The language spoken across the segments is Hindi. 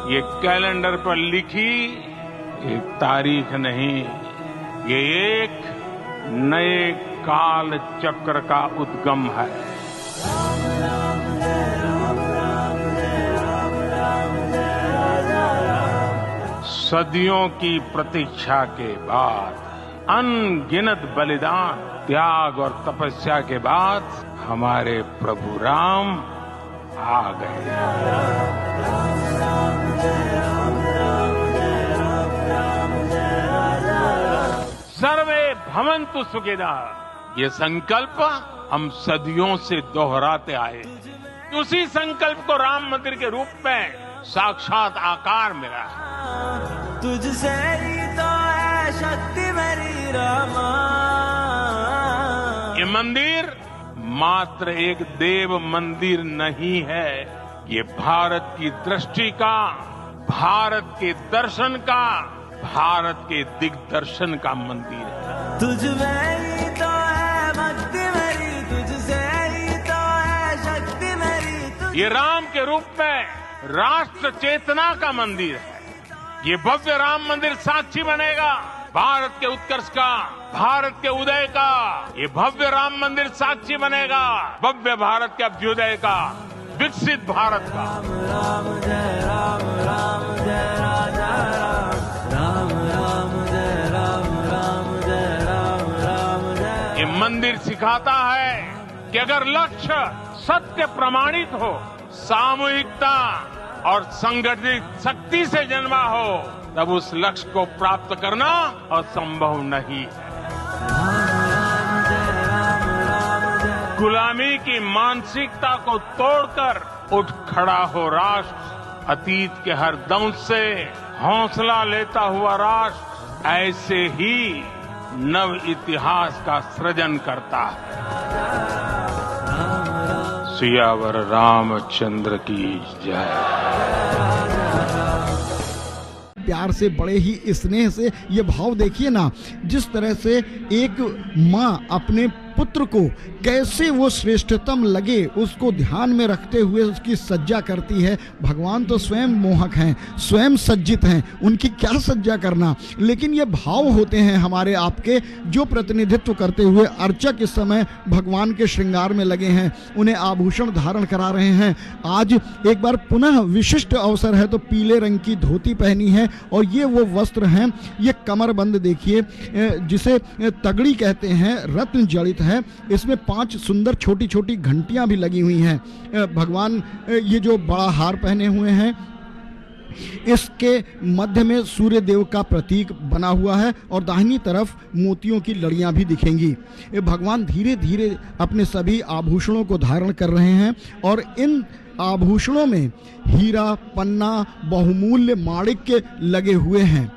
ये कैलेंडर पर लिखी एक तारीख नहीं, ये एक नए काल चक्र का उद्गम है। सदियों की प्रतीक्षा के बाद, अनगिनत बलिदान, त्याग और तपस्या के बाद हमारे प्रभु राम आ गए। सर्वे भवन्तु सुखिनः, ये संकल्प हम सदियों से दोहराते आए। उसी संकल्प को राम मंदिर के रूप में साक्षात आकार मिला है। तुझसे ही तो है शक्ति मेरी रामा। ये मंदिर मात्र एक देव मंदिर नहीं है, ये भारत की दृष्टि का, भारत के दर्शन का, भारत के दिग्दर्शन का मंदिर है। तुझ में ही तो है भक्ति मेरी, तुझसे ही तो है शक्ति मेरी। ये राम के रूप में राष्ट्र चेतना का मंदिर है। ये भव्य राम मंदिर साक्षी बनेगा भारत के उत्कर्ष का, भारत के उदय का। ये भव्य राम मंदिर साक्षी बनेगा भव्य भारत के अभ्युदय का, विकसित भारत का। राम जय राम, राम जय राजा राम, राम राम जय राम, राम जय राम, राम जय। ये मंदिर सिखाता है कि अगर लक्ष्य सत्य प्रमाणित हो, सामूहिकता और संगठित शक्ति से जन्मा हो, तब उस लक्ष्य को प्राप्त करना असंभव नहीं है। गुलामी की मानसिकता को तोड़कर उठ खड़ा हो राष्ट्र, अतीत के हर दंश से हौसला लेता हुआ राष्ट्र ऐसे ही नव इतिहास का सृजन करता है। सियावर रामचंद्र की जय। प्यार से, बड़े ही स्नेह से ये भाव देखिए ना, जिस तरह से एक माँ अपने पुत्र को कैसे वो श्रेष्ठतम लगे उसको ध्यान में रखते हुए उसकी सज्जा करती है। भगवान तो स्वयं मोहक हैं, स्वयं सज्जित हैं, उनकी क्या सज्जा करना। लेकिन ये भाव होते हैं हमारे आपके, जो प्रतिनिधित्व करते हुए अर्चक इस समय भगवान के श्रृंगार में लगे हैं, उन्हें आभूषण धारण करा रहे हैं। आज एक बार पुनः विशिष्ट अवसर है तो पीले रंग की धोती पहनी है और ये वो वस्त्र हैं, ये कमरबंद देखिए जिसे तगड़ी कहते हैं, रत्न जड़ित है। इसमें 5 सुंदर छोटी छोटी घंटियां भी लगी हुई हैं। भगवान ये जो बड़ा हार पहने हुए हैं, इसके मध्य में सूर्य देव का प्रतीक बना हुआ है और दाहिनी तरफ मोतियों की लड़ियां भी दिखेंगी। भगवान धीरे धीरे अपने सभी आभूषणों को धारण कर रहे हैं और इन आभूषणों में हीरा, पन्ना, बहुमूल्य माणिक्य लगे हुए हैं।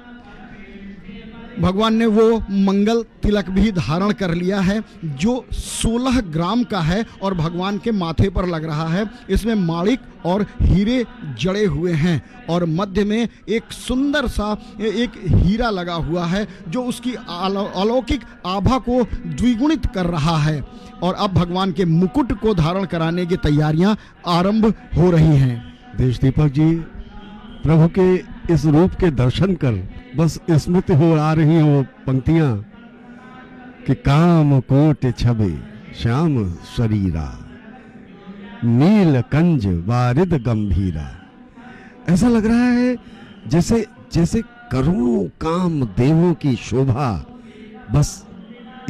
भगवान ने वो मंगल तिलक भी धारण कर लिया है जो 16 ग्राम का है और भगवान के माथे पर लग रहा है। इसमें माणिक और हीरे जड़े हुए हैं और मध्य में एक सुंदर सा एक हीरा लगा हुआ है जो उसकी अलौकिक आभा को द्विगुणित कर रहा है। और अब भगवान के मुकुट को धारण कराने की तैयारियां आरंभ हो रही हैं। देश दीपक जी, प्रभु के इस रूप के दर्शन कर बस स्मृति हो आ रही हो पंक्तियां कि काम कोट छबे श्याम शरीरा, नील कंज वारिद गंभीरा। ऐसा लग रहा है जैसे जैसे करोड़ों काम देवों की शोभा बस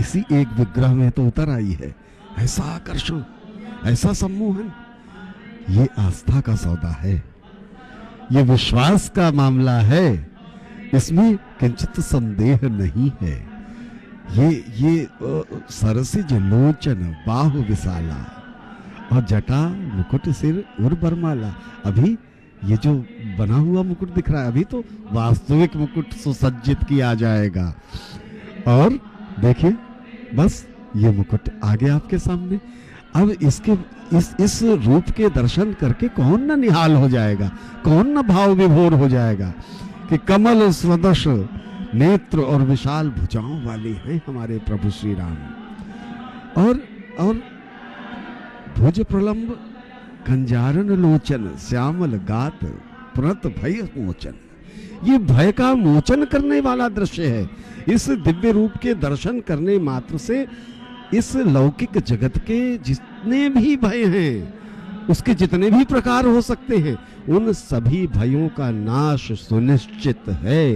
इसी एक विग्रह में तो उतर आई है। ऐसा आकर्षण, ऐसा सम्मोहन, ये आस्था का सौदा है, ये विश्वास का मामला है, इसमें किंचित संदेह नहीं है। ये सरसिज लोचन बाहु विशाला और जटा मुकुट सिर उर बरमाला। अभी ये जो बना हुआ मुकुट दिख रहा है, अभी तो वास्तविक मुकुट सुसज्जित किया जाएगा। और देखिए बस ये मुकुट आ गया आपके सामने। अब इसके इस रूप के दर्शन करके कौन ना निहाल हो जाएगा, कौन ना भाव विभोर हो जाएगा कि कमल स्वदश नेत्र और विशाल भुजाओं वाले हैं हमारे प्रभु श्री राम। और भुज प्रलंब कंजारन लोचन श्यामल गात प्रणत भय मोचन। ये भय का मोचन करने वाला दृश्य है। इस दिव्य रूप के दर्शन करने मात्र से इस लौकिक जगत के जितने भी भय हैं, उसके जितने भी प्रकार हो सकते हैं, उन सभी भयों का नाश सुनिश्चित है।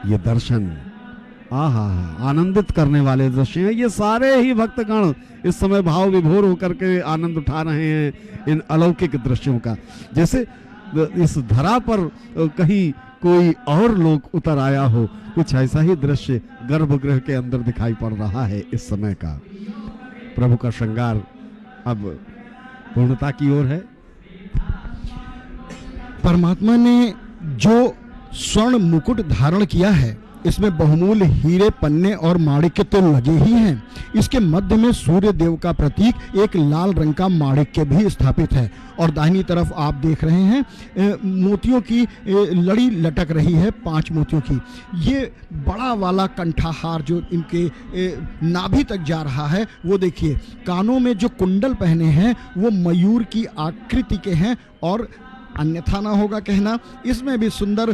ये दर्शन आहा आनंदित करने वाले दृश्य हैं। ये सारे ही भक्तगण इस समय भाव विभोर होकर के आनंद उठा रहे हैं इन अलौकिक दृश्यों का। जैसे इस धरा पर कहीं कोई और लोक उतर आया हो, कुछ ऐसा ही दृश्य गर्भगृह के अंदर दिखाई पड़ रहा है इस समय का। प्रभु का श्रृंगार अब पूर्णता की ओर है। परमात्मा ने जो स्वर्ण मुकुट धारण किया है, इसमें बहुमूल्य हीरे, पन्ने और माणिक्य तो लगे ही हैं। इसके मध्य में सूर्य देव का प्रतीक एक लाल रंग का माणिक्य भी स्थापित है। और दाहिनी तरफ आप देख रहे हैं मोतियों की लड़ी लटक रही है, 5 मोतियों की। ये बड़ा वाला कंठाहार जो इनके नाभि तक जा रहा है, वो देखिए। कानों में जो कुंडल पहने हैं वो मयूर की आकृति के हैं, और अन्यथा ना होगा कहना, इसमें भी सुंदर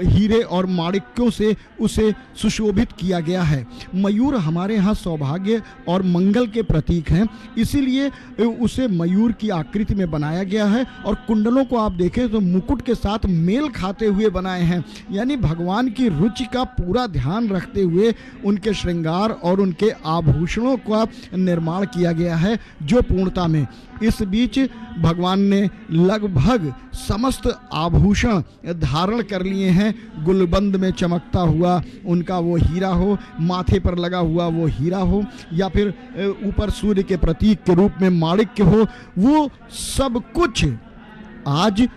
हीरे और माणिक्यों से उसे सुशोभित किया गया है। मयूर हमारे यहाँ सौभाग्य और मंगल के प्रतीक हैं, इसीलिए उसे मयूर की आकृति में बनाया गया है। और कुंडलों को आप देखें तो मुकुट के साथ मेल खाते हुए बनाए हैं, यानी भगवान की रुचि का पूरा ध्यान रखते हुए उनके श्रृंगार और उनके आभूषणों का निर्माण किया गया है, जो पूर्णता में। इस बीच भगवान ने लगभग समस्त आभूषण धारण कर लिए हैं। गुलबंद में चमकता हुआ उनका वो हीरा हो, माथे पर लगा हुआ वो हीरा हो, या फिर ऊपर सूर्य के प्रतीक के रूप में माणिक्य हो, वो सब कुछ आज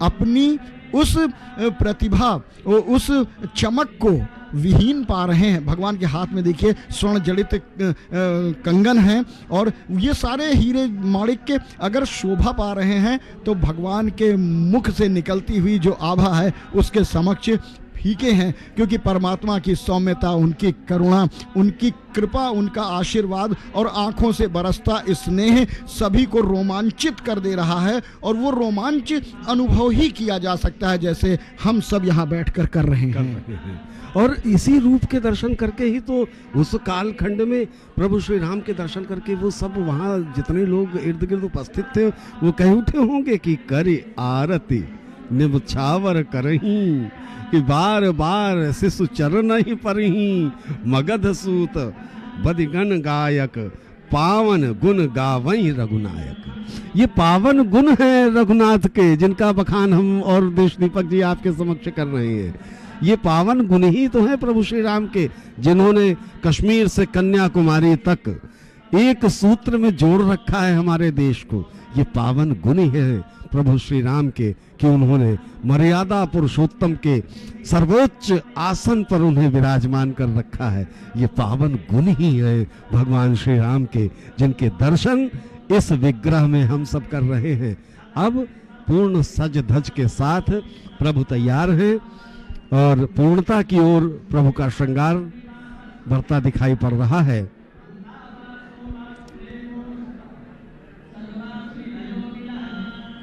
अपनी उस प्रतिभा, उस चमक को विहीन पा रहे हैं। भगवान के हाथ में देखिए स्वर्ण जड़ित कंगन हैं, और ये सारे हीरे माणिक्य अगर शोभा पा रहे हैं तो भगवान के मुख से निकलती हुई जो आभा है उसके समक्ष फीके हैं, क्योंकि परमात्मा की सौम्यता, उनकी करुणा, उनकी कृपा, उनका आशीर्वाद और आंखों से बरसता स्नेह सभी को रोमांचित कर दे रहा है। और वो रोमांच अनुभव ही किया जा सकता है जैसे हम सब यहाँ बैठकर कर रहे हैं। और इसी रूप के दर्शन करके ही तो उस कालखंड में प्रभु श्री राम के दर्शन करके वो सब वहाँ जितने लोग इर्द गिर्द उपस्थित थे वो कह उठे होंगे कि करी आरती निबछावर करही, कि बार बार शिशु चरण ही परही, मगध सूत बदिगण गायक, पावन गुण गावई रघुनायक। ये पावन गुण है रघुनाथ के, जिनका बखान हम और देश दीपक जी आपके समक्ष कर रहे हैं। ये पावन गुण ही तो है प्रभु श्री राम के, जिन्होंने कश्मीर से कन्याकुमारी तक एक सूत्र में जोड़ रखा है हमारे देश को। ये पावन गुण ही है प्रभु श्री राम के, कि उन्होंने मर्यादा पुरुषोत्तम के सर्वोच्च आसन पर उन्हें विराजमान कर रखा है। ये पावन गुण ही है भगवान श्री राम के, जिनके दर्शन इस विग्रह में हम सब कर रहे हैं। अब पूर्ण सज धज के साथ प्रभु तैयार हैं और पूर्णता की ओर प्रभु का श्रृंगार बढ़ता दिखाई पड़ रहा है।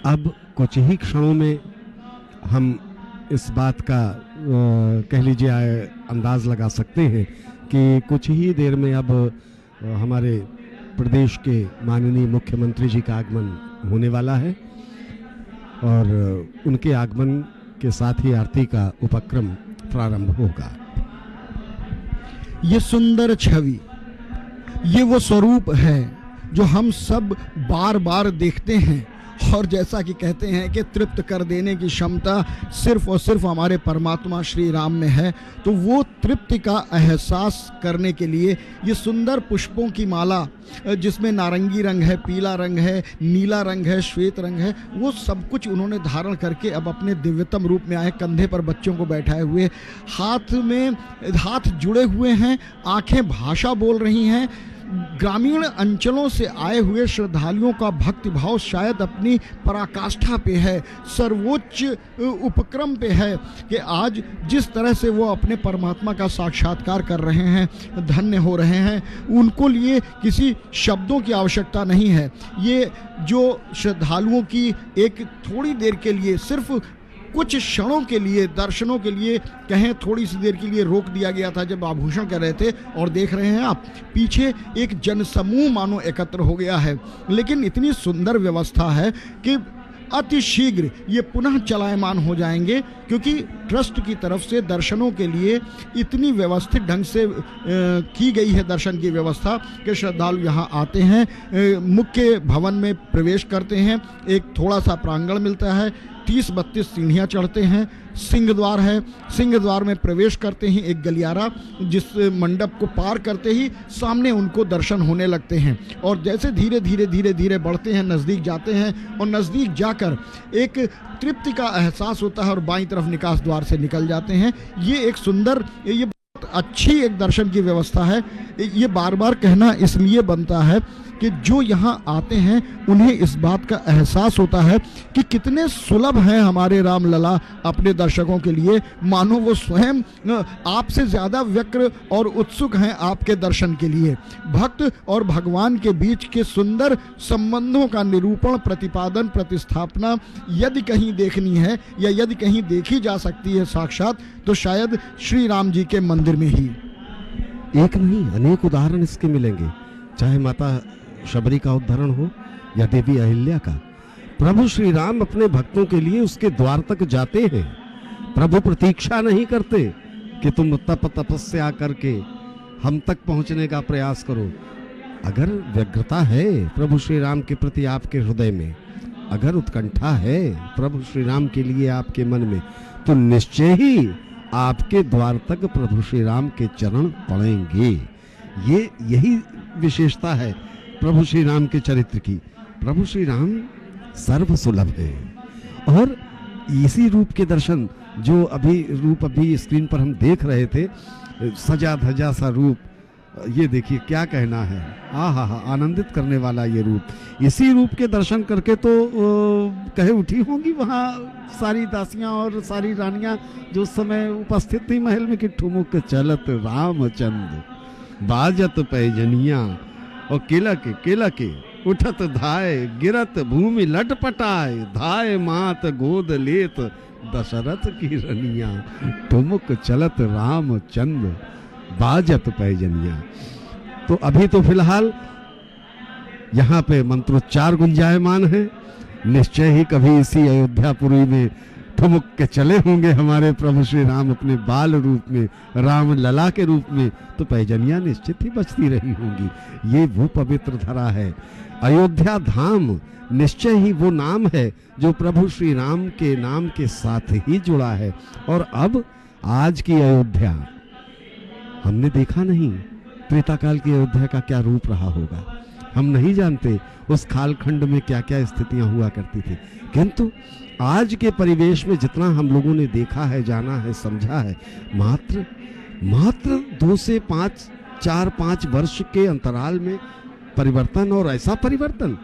अब कुछ ही क्षणों में हम इस बात का कह लीजिए अंदाज लगा सकते हैं कि कुछ ही देर में अब हमारे प्रदेश के माननीय मुख्यमंत्री जी का आगमन होने वाला है, और उनके आगमन के साथ ही आरती का उपक्रम प्रारंभ होगा। ये सुंदर छवि, ये वो स्वरूप है जो हम सब बार बार देखते हैं, और जैसा कि कहते हैं कि तृप्त कर देने की क्षमता सिर्फ और सिर्फ हमारे परमात्मा श्री राम में है। तो वो तृप्ति का एहसास करने के लिए ये सुंदर पुष्पों की माला, जिसमें नारंगी रंग है, पीला रंग है, नीला रंग है, श्वेत रंग है, वो सब कुछ उन्होंने धारण करके अब अपने दिव्यतम रूप में आए, कंधे पर बच्चों को बैठाए हुए, हाथ जुड़े हुए हैं, आंखें भाषा बोल रही हैं। ग्रामीण अंचलों से आए हुए श्रद्धालुओं का भक्तिभाव शायद अपनी पराकाष्ठा पे है, सर्वोच्च उपक्रम पे है, कि आज जिस तरह से वो अपने परमात्मा का साक्षात्कार कर रहे हैं, धन्य हो रहे हैं। उनको लिए किसी शब्दों की आवश्यकता नहीं है। ये जो श्रद्धालुओं की एक थोड़ी देर के लिए सिर्फ कुछ क्षणों के लिए, दर्शनों के लिए कहें, थोड़ी सी देर के लिए रोक दिया गया था जब आभूषण कर रहे थे। और देख रहे हैं आप पीछे एक जनसमूह मानो एकत्र हो गया है, लेकिन इतनी सुंदर व्यवस्था है कि अति शीघ्र ये पुनः चलायमान हो जाएंगे, क्योंकि ट्रस्ट की तरफ से दर्शनों के लिए इतनी व्यवस्थित ढंग से की गई है दर्शन की व्यवस्था कि श्रद्धालु यहाँ आते हैं, मुख्य भवन में प्रवेश करते हैं, एक थोड़ा सा प्रांगण मिलता है, 30-32 सीढ़ियाँ चढ़ते हैं, सिंह द्वार है, सिंह द्वार में प्रवेश करते ही एक गलियारा, जिस मंडप को पार करते ही सामने उनको दर्शन होने लगते हैं। और जैसे धीरे धीरे धीरे धीरे बढ़ते हैं, नज़दीक जाते हैं, और नज़दीक जाकर एक तृप्ति का एहसास होता है और बाईं तरफ निकास द्वार से निकल जाते हैं। ये एक सुंदर, ये बहुत अच्छी एक दर्शन की व्यवस्था है। ये बार बार कहना इसलिए बनता है कि जो यहाँ आते हैं उन्हें इस बात का एहसास होता है कि कितने सुलभ हैं हमारे रामलला अपने दर्शकों के लिए, मानो वो स्वयं आपसे ज़्यादा व्यग्र और उत्सुक हैं आपके दर्शन के लिए। भक्त और भगवान के बीच के सुंदर संबंधों का निरूपण, प्रतिपादन, प्रतिस्थापना यदि कहीं देखनी है या यदि कहीं देखी जा सकती है साक्षात, तो शायद श्री राम जी के मंदिर में ही। एक नहीं, अनेक उदाहरण इसके मिलेंगे, चाहे माता शबरी का उदाहरण हो या देवी अहिल्या का। प्रभु श्री राम अपने भक्तों के लिए उसके द्वार तक जाते हैं। प्रभु प्रतीक्षा नहीं करते कि तुम तपस्या करके हम तक पहुंचने का प्रयास करो। अगर व्यग्रता है प्रभु श्री राम के प्रति आपके हृदय में, अगर उत्कंठा है प्रभु श्री राम के लिए आपके मन में, तो निश्चय ही आपके द्वार तक प्रभु श्री राम के चरण पड़ेंगे। यही विशेषता है प्रभु श्री राम के चरित्र की। प्रभु श्री राम सर्व सुलभ है, और इसी रूप के दर्शन जो अभी स्क्रीन पर हम देख रहे थे, सजा धजा सा रूप, ये देखिए क्या कहना है, हा आनंदित करने वाला ये रूप। इसी रूप के दर्शन करके तो कहे उठी होंगी वहाँ सारी दासियां और सारी रानियां जो उस समय उपस्थित थी महल में, कि ठुमुक चलत रामचंद्र, बाजत पैजनिया, और केला के उठत धाय, गिरत भूमि लटपटाए, धाय मात गोद लेत दशरथ की रनिया, ठुमुक चलत रामचंद्र, बाजत पैजनिया। तो अभी तो फिलहाल यहाँ पे मंत्रोच्चार गुंजायमान है। निश्चय ही कभी इसी अयोध्यापुरी में ठुमुक के चले होंगे हमारे प्रभु श्री राम अपने बाल रूप में, राम लला के रूप में, तो पैजनिया निश्चित ही बचती रही होंगी। ये वो पवित्र धरा है। अयोध्या धाम निश्चय ही वो नाम है जो प्रभु श्री राम के नाम के साथ ही जुड़ा है। और अब आज की अयोध्या हमने देखा नहीं, त्रेता काल की अयोध्या का क्या रूप रहा होगा हम नहीं जानते, उस कालखंड में क्या क्या स्थितियां हुआ करती थी। किंतु आज के परिवेश में जितना हम लोगों ने देखा है, जाना है, समझा है, मात्र 2 से 4-5 वर्ष के अंतराल में परिवर्तन, और ऐसा परिवर्तन,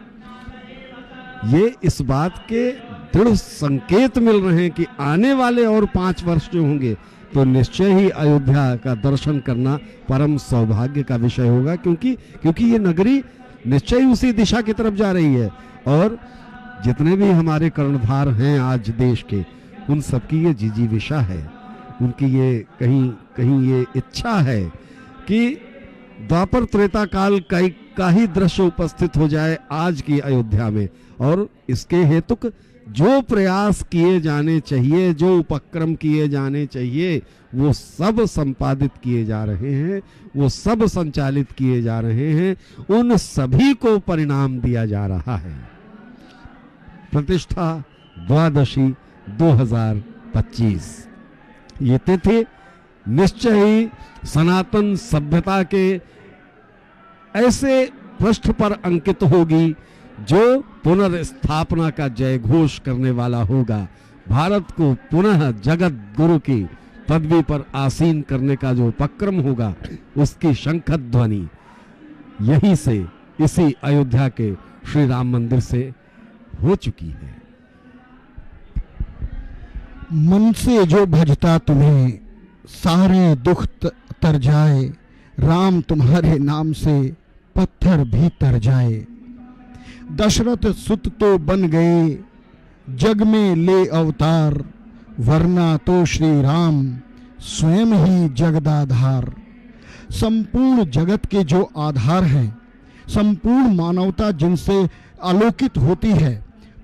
ये इस बात के दृढ़ संकेत मिल रहे हैं कि आने वाले और 5 वर्ष जो होंगे तो निश्चय ही अयोध्या का दर्शन करना परम सौभाग्य का विषय होगा, क्योंकि ये नगरी निश्चय उसी दिशा की तरफ जा रही है। और जितने भी हमारे कर्णधार हैं आज देश के, उन सबकी ये जिजीविषा है, उनकी ये कहीं ये इच्छा है कि द्वापर त्रेता काल का ही दृश्य उपस्थित हो जाए आज की अयोध्या में। और इसके हेतुक जो प्रयास किए जाने चाहिए, जो उपक्रम किए जाने चाहिए, वो सब संपादित किए जा रहे हैं, वो सब संचालित किए जा रहे हैं, उन सभी को परिणाम दिया जा रहा है। प्रतिष्ठा द्वादशी 2025 ये तिथि निश्चय ही सनातन सभ्यता के ऐसे पृष्ठ पर अंकित होगी जो पुनर्स्थापना का जय घोष करने वाला होगा। भारत को पुनः जगत गुरु की पदवी पर आसीन करने का जो उपक्रम होगा, उसकी शंख ध्वनि यहीं से, इसी अयोध्या के श्री राम मंदिर से हो चुकी है। मन से जो भजता तुम्हें सारे दुख तर जाए, राम तुम्हारे नाम से पत्थर भी तर जाए। दशरथ सुत तो बन गए, जग में ले अवतार, वरना तो श्री राम स्वयं ही जगदाधार। संपूर्ण जगत के जो आधार हैं, संपूर्ण मानवता जिनसे आलोकित होती है,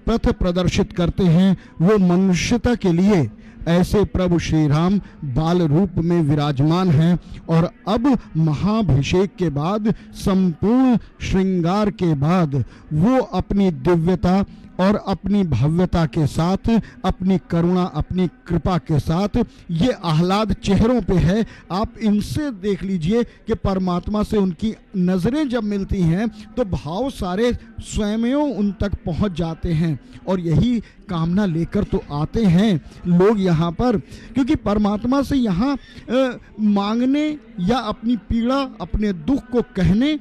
पथ प्रदर्शित करते हैं, वो मनुष्यता के लिए ऐसे प्रभु श्री राम बाल रूप में विराजमान हैं। और अब महाभिषेक के बाद, संपूर्ण श्रृंगार के बाद, वो अपनी दिव्यता और अपनी भव्यता के साथ, अपनी करुणा, अपनी कृपा के साथ, ये आह्लाद चेहरों पे है। आप इनसे देख लीजिए कि परमात्मा से उनकी नज़रें जब मिलती हैं तो भाव सारे स्वयं उन तक पहुंच जाते हैं। और यही कामना लेकर तो आते हैं लोग यहाँ पर, क्योंकि परमात्मा से यहाँ मांगने या अपनी पीड़ा, अपने दुख को कहने